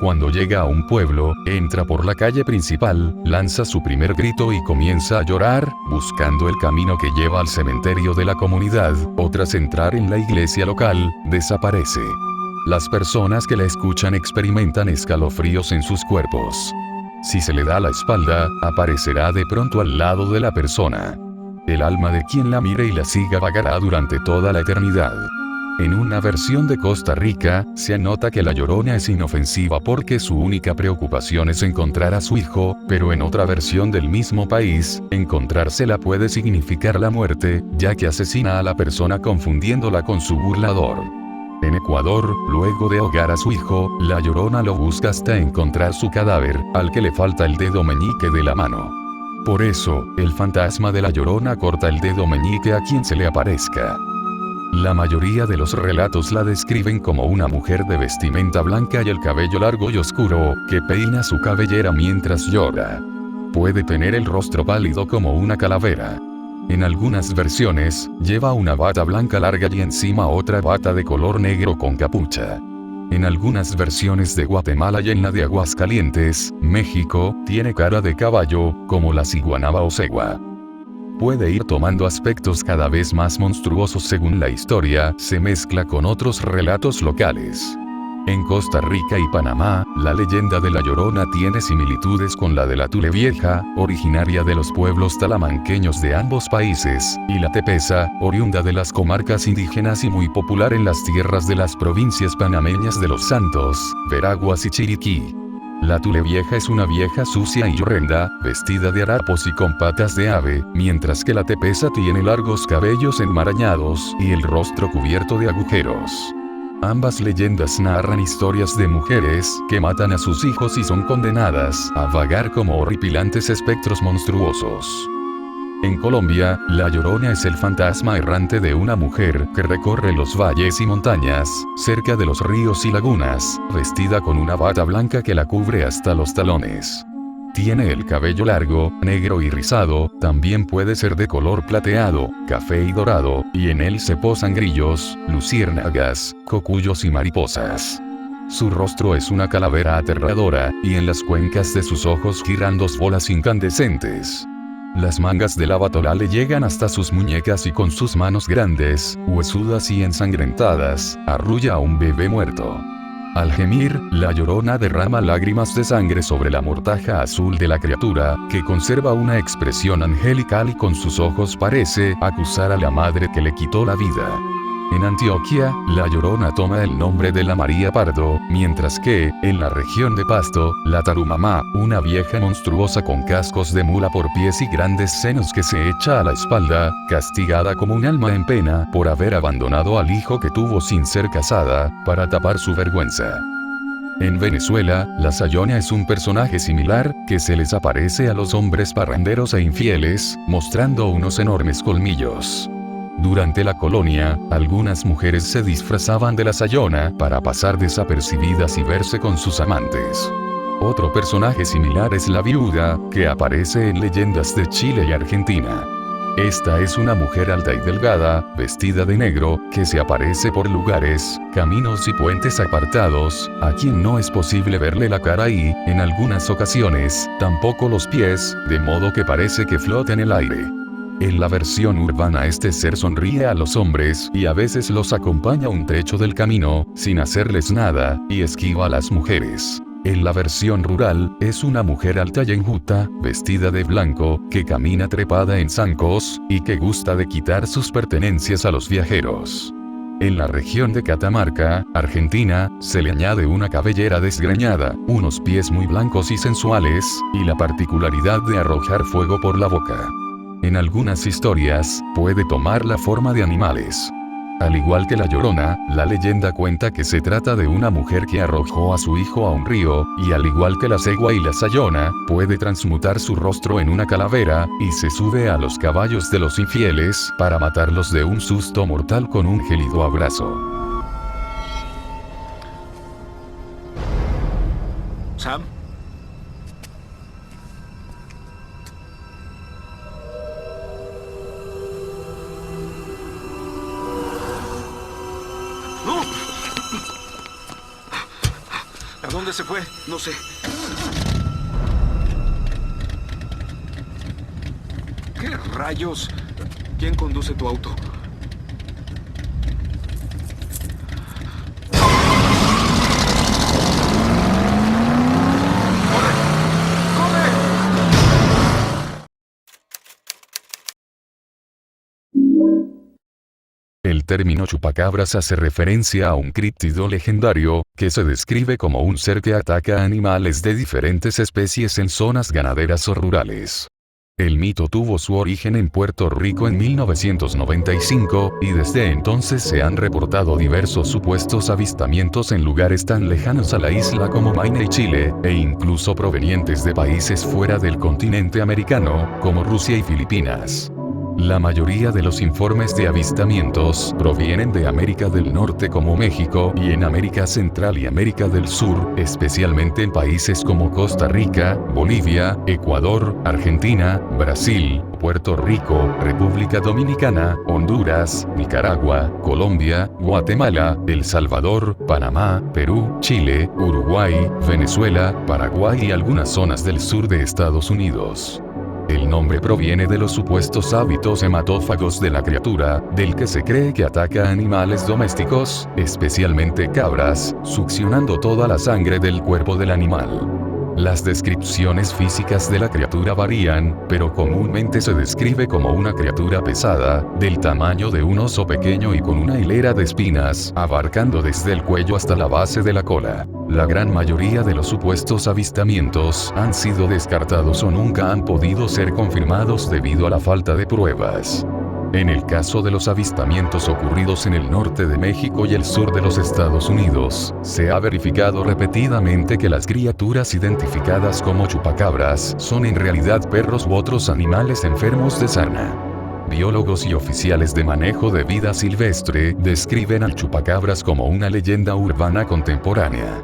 Cuando llega a un pueblo, entra por la calle principal, lanza su primer grito y comienza a llorar, buscando el camino que lleva al cementerio de la comunidad, o tras entrar en la iglesia local, desaparece. Las personas que la escuchan experimentan escalofríos en sus cuerpos. Si se le da la espalda, aparecerá de pronto al lado de la persona. El alma de quien la mire y la siga vagará durante toda la eternidad. En una versión de Costa Rica, se anota que La Llorona es inofensiva porque su única preocupación es encontrar a su hijo, pero en otra versión del mismo país, encontrársela puede significar la muerte, ya que asesina a la persona confundiéndola con su burlador. En Ecuador, luego de ahogar a su hijo, La Llorona lo busca hasta encontrar su cadáver, al que le falta el dedo meñique de la mano. Por eso, el fantasma de La Llorona corta el dedo meñique a quien se le aparezca. La mayoría de los relatos la describen como una mujer de vestimenta blanca y el cabello largo y oscuro, que peina su cabellera mientras llora. Puede tener el rostro pálido como una calavera. En algunas versiones, lleva una bata blanca larga y encima otra bata de color negro con capucha. En algunas versiones de Guatemala y en la de Aguascalientes, México, tiene cara de caballo, como la ciguanaba o cegua. Puede ir tomando aspectos cada vez más monstruosos según la historia, se mezcla con otros relatos locales. En Costa Rica y Panamá, la leyenda de La Llorona tiene similitudes con la de la Tulevieja, originaria de los pueblos talamanqueños de ambos países, y la Tepesa, oriunda de las comarcas indígenas y muy popular en las tierras de las provincias panameñas de Los Santos, Veraguas y Chiriquí. La Tulevieja es una vieja sucia y horrenda, vestida de harapos y con patas de ave, mientras que la Tepesa tiene largos cabellos enmarañados y el rostro cubierto de agujeros. Ambas leyendas narran historias de mujeres que matan a sus hijos y son condenadas a vagar como horripilantes espectros monstruosos. En Colombia, La Llorona es el fantasma errante de una mujer que recorre los valles y montañas, cerca de los ríos y lagunas, vestida con una bata blanca que la cubre hasta los talones. Tiene el cabello largo, negro y rizado, también puede ser de color plateado, café y dorado, y en él se posan grillos, luciérnagas, cocuyos y mariposas. Su rostro es una calavera aterradora, y en las cuencas de sus ojos giran dos bolas incandescentes. Las mangas de la batola le llegan hasta sus muñecas y con sus manos grandes, huesudas y ensangrentadas, arrulla a un bebé muerto. Al gemir, La Llorona derrama lágrimas de sangre sobre la mortaja azul de la criatura, que conserva una expresión angelical y con sus ojos parece acusar a la madre que le quitó la vida. En Antioquia, La Llorona toma el nombre de la María Pardo, mientras que, en la región de Pasto, la Tarumamá, una vieja monstruosa con cascos de mula por pies y grandes senos que se echa a la espalda, castigada como un alma en pena por haber abandonado al hijo que tuvo sin ser casada, para tapar su vergüenza. En Venezuela, la Sayona es un personaje similar, que se les aparece a los hombres parranderos e infieles, mostrando unos enormes colmillos. Durante la colonia, algunas mujeres se disfrazaban de la Sayona para pasar desapercibidas y verse con sus amantes. Otro personaje similar es la viuda, que aparece en leyendas de Chile y Argentina. Esta es una mujer alta y delgada, vestida de negro, que se aparece por lugares, caminos y puentes apartados, a quien no es posible verle la cara y, en algunas ocasiones, tampoco los pies, de modo que parece que flota en el aire. En la versión urbana este ser sonríe a los hombres y a veces los acompaña a un trecho del camino, sin hacerles nada, y esquiva a las mujeres. En la versión rural, es una mujer alta y enjuta, vestida de blanco, que camina trepada en zancos, y que gusta de quitar sus pertenencias a los viajeros. En la región de Catamarca, Argentina, se le añade una cabellera desgreñada, unos pies muy blancos y sensuales, y la particularidad de arrojar fuego por la boca. En algunas historias, puede tomar la forma de animales. Al igual que La Llorona, la leyenda cuenta que se trata de una mujer que arrojó a su hijo a un río, y al igual que la cegua y la sayona, puede transmutar su rostro en una calavera, y se sube a los caballos de los infieles, para matarlos de un susto mortal con un gélido abrazo. ¿Sam? ¿A dónde se fue? No sé. ¿Qué rayos? ¿Quién conduce tu auto? El término chupacabras hace referencia a un críptido legendario, que se describe como un ser que ataca a animales de diferentes especies en zonas ganaderas o rurales. El mito tuvo su origen en Puerto Rico en 1995, y desde entonces se han reportado diversos supuestos avistamientos en lugares tan lejanos a la isla como Maine y Chile, e incluso provenientes de países fuera del continente americano, como Rusia y Filipinas. La mayoría de los informes de avistamientos provienen de América del Norte como México y en América Central y América del Sur, especialmente en países como Costa Rica, Bolivia, Ecuador, Argentina, Brasil, Puerto Rico, República Dominicana, Honduras, Nicaragua, Colombia, Guatemala, El Salvador, Panamá, Perú, Chile, Uruguay, Venezuela, Paraguay y algunas zonas del sur de Estados Unidos. El nombre proviene de los supuestos hábitos hematófagos de la criatura, del que se cree que ataca a animales domésticos, especialmente cabras, succionando toda la sangre del cuerpo del animal. Las descripciones físicas de la criatura varían, pero comúnmente se describe como una criatura pesada, del tamaño de un oso pequeño y con una hilera de espinas, abarcando desde el cuello hasta la base de la cola. La gran mayoría de los supuestos avistamientos han sido descartados o nunca han podido ser confirmados debido a la falta de pruebas. En el caso de los avistamientos ocurridos en el norte de México y el sur de los Estados Unidos, se ha verificado repetidamente que las criaturas identificadas como chupacabras son en realidad perros u otros animales enfermos de sarna. Biólogos y oficiales de manejo de vida silvestre describen al chupacabras como una leyenda urbana contemporánea.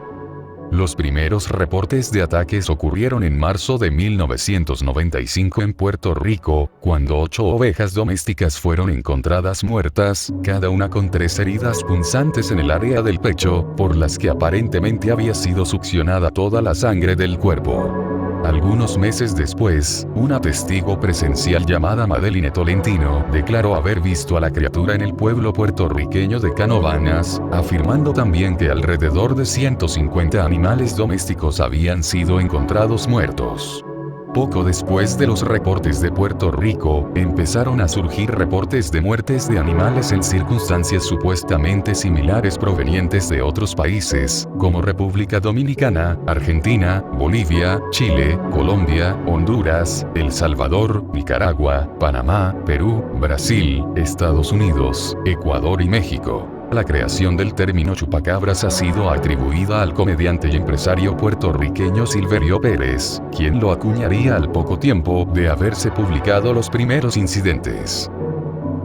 Los primeros reportes de ataques ocurrieron en marzo de 1995 en Puerto Rico, cuando 8 ovejas domésticas fueron encontradas muertas, cada una con 3 heridas punzantes en el área del pecho, por las que aparentemente había sido succionada toda la sangre del cuerpo. Algunos meses después, una testigo presencial llamada Madeline Tolentino declaró haber visto a la criatura en el pueblo puertorriqueño de Canovanas, afirmando también que alrededor de 150 animales domésticos habían sido encontrados muertos. Poco después de los reportes de Puerto Rico, empezaron a surgir reportes de muertes de animales en circunstancias supuestamente similares provenientes de otros países, como República Dominicana, Argentina, Bolivia, Chile, Colombia, Honduras, El Salvador, Nicaragua, Panamá, Perú, Brasil, Estados Unidos, Ecuador y México. La creación del término chupacabras ha sido atribuida al comediante y empresario puertorriqueño Silverio Pérez, quien lo acuñaría al poco tiempo de haberse publicado los primeros incidentes.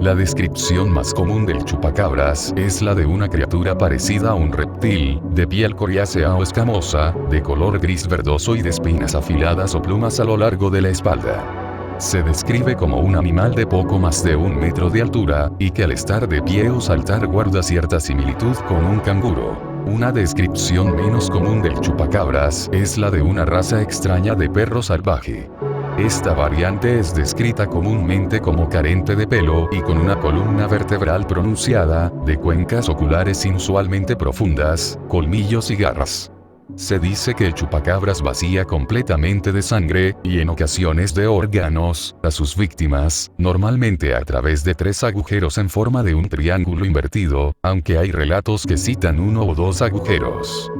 La descripción más común del chupacabras es la de una criatura parecida a un reptil, de piel coriácea o escamosa, de color gris verdoso y de espinas afiladas o plumas a lo largo de la espalda. Se describe como un animal de poco más de 1 metro de altura, y que al estar de pie o saltar guarda cierta similitud con un canguro. Una descripción menos común del chupacabras es la de una raza extraña de perro salvaje. Esta variante es descrita comúnmente como carente de pelo y con una columna vertebral pronunciada, de cuencas oculares inusualmente profundas, colmillos y garras. Se dice que el chupacabras vacía completamente de sangre, y en ocasiones de órganos, a sus víctimas, normalmente a través de 3 agujeros en forma de un triángulo invertido, aunque hay relatos que citan 1 o 2 agujeros.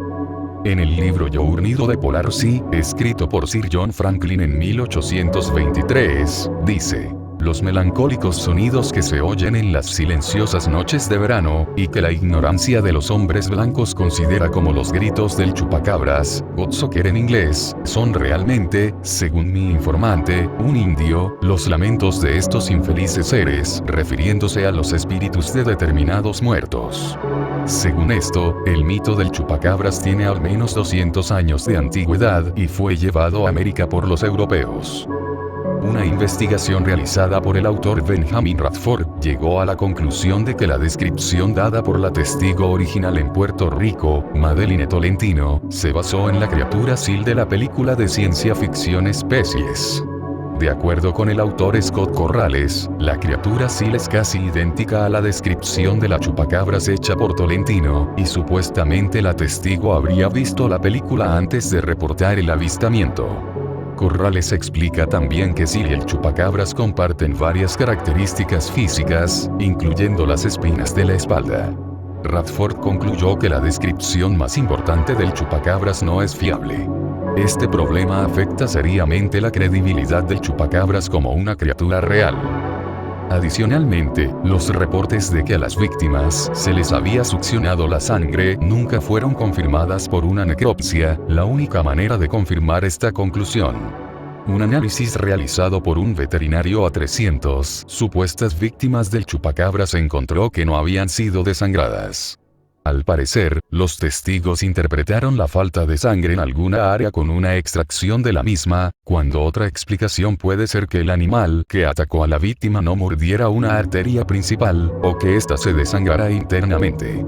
En el libro Journey to the Polar Sea, escrito por Sir John Franklin en 1823, dice: los melancólicos sonidos que se oyen en las silenciosas noches de verano, y que la ignorancia de los hombres blancos considera como los gritos del chupacabras, Godsucker en inglés, son realmente, según mi informante, un indio, los lamentos de estos infelices seres, refiriéndose a los espíritus de determinados muertos. Según esto, el mito del chupacabras tiene al menos 200 años de antigüedad y fue llevado a América por los europeos. Una investigación realizada por el autor Benjamin Radford llegó a la conclusión de que la descripción dada por la testigo original en Puerto Rico, Madeline Tolentino, se basó en la criatura Seal de la película de ciencia ficción Especies. De acuerdo con el autor Scott Corrales, la criatura Seal es casi idéntica a la descripción de la chupacabras hecha por Tolentino, y supuestamente la testigo habría visto la película antes de reportar el avistamiento. Corrales explica también que Seal y el chupacabras comparten varias características físicas, incluyendo las espinas de la espalda. Radford concluyó que la descripción más importante del chupacabras no es fiable. Este problema afecta seriamente la credibilidad del chupacabras como una criatura real. Adicionalmente, los reportes de que a las víctimas se les había succionado la sangre nunca fueron confirmadas por una necropsia, la única manera de confirmar esta conclusión. Un análisis realizado por un veterinario a 300 supuestas víctimas del chupacabras encontró que no habían sido desangradas. Al parecer, los testigos interpretaron la falta de sangre en alguna área con una extracción de la misma, cuando otra explicación puede ser que el animal que atacó a la víctima no mordiera una arteria principal, o que ésta se desangrara internamente.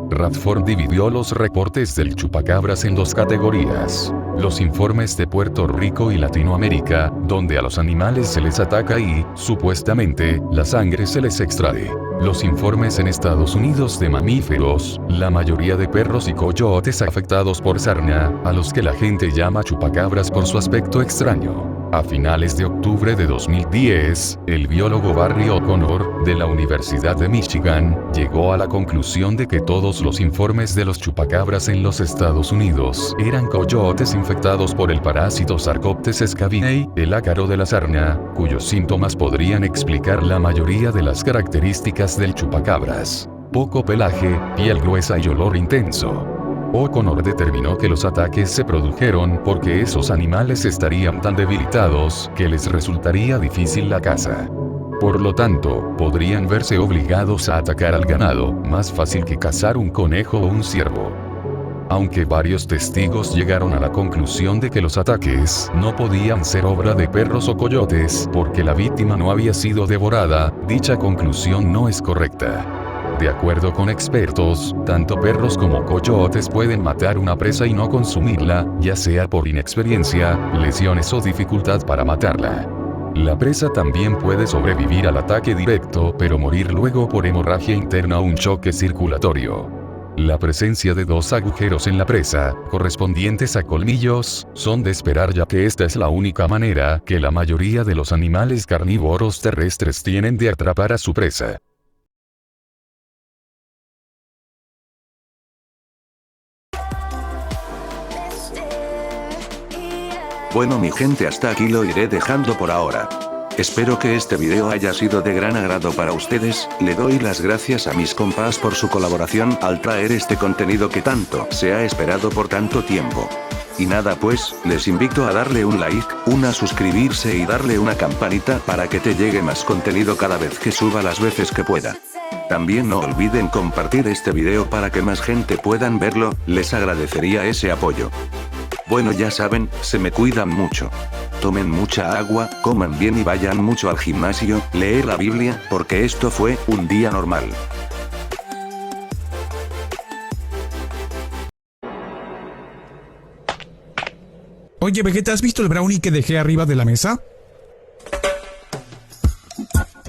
Radford dividió los reportes del chupacabras en dos categorías: los informes de Puerto Rico y Latinoamérica, donde a los animales se les ataca y, supuestamente, la sangre se les extrae. Los informes en Estados Unidos de mamíferos, la mayoría de perros y coyotes afectados por sarna, a los que la gente llama chupacabras por su aspecto extraño. A finales de octubre de 2010, el biólogo Barry O'Connor, de la Universidad de Michigan, llegó a la conclusión de que todos los informes de los chupacabras en los Estados Unidos eran coyotes infectados por el parásito Sarcoptes scabiei, el ácaro de la sarna, cuyos síntomas podrían explicar la mayoría de las características del chupacabras: poco pelaje, piel gruesa y olor intenso. O'Connor determinó que los ataques se produjeron porque esos animales estarían tan debilitados que les resultaría difícil la caza. Por lo tanto, podrían verse obligados a atacar al ganado, más fácil que cazar un conejo o un ciervo. Aunque varios testigos llegaron a la conclusión de que los ataques no podían ser obra de perros o coyotes porque la víctima no había sido devorada, dicha conclusión no es correcta. De acuerdo con expertos, tanto perros como coyotes pueden matar una presa y no consumirla, ya sea por inexperiencia, lesiones o dificultad para matarla. La presa también puede sobrevivir al ataque directo, pero morir luego por hemorragia interna o un choque circulatorio. La presencia de dos agujeros en la presa, correspondientes a colmillos, son de esperar, ya que esta es la única manera que la mayoría de los animales carnívoros terrestres tienen de atrapar a su presa. Bueno mi gente, hasta aquí lo iré dejando por ahora. Espero que este video haya sido de gran agrado para ustedes. Le doy las gracias a mis compas por su colaboración al traer este contenido que tanto se ha esperado por tanto tiempo. Y nada pues, les invito a darle un like, a suscribirse y darle una campanita para que te llegue más contenido cada vez que suba las veces que pueda. También no olviden compartir este video para que más gente puedan verlo, les agradecería ese apoyo. Bueno ya saben, se me cuidan mucho. Tomen mucha agua, coman bien y vayan mucho al gimnasio, leer la Biblia, porque esto fue un día normal. Oye, Vegeta, ¿has visto el brownie que dejé arriba de la mesa?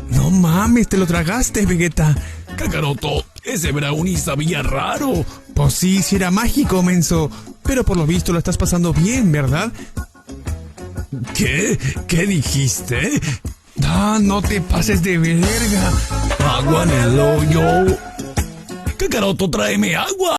No mames, te lo tragaste, Vegeta. Kakaroto, ese brownie sabía raro. Pues sí era mágico, menso. Pero por lo visto lo estás pasando bien, ¿verdad? ¿Qué? ¿Qué dijiste? Ah, no te pases de verga. Agua en el hoyo. Kakaroto, tráeme agua.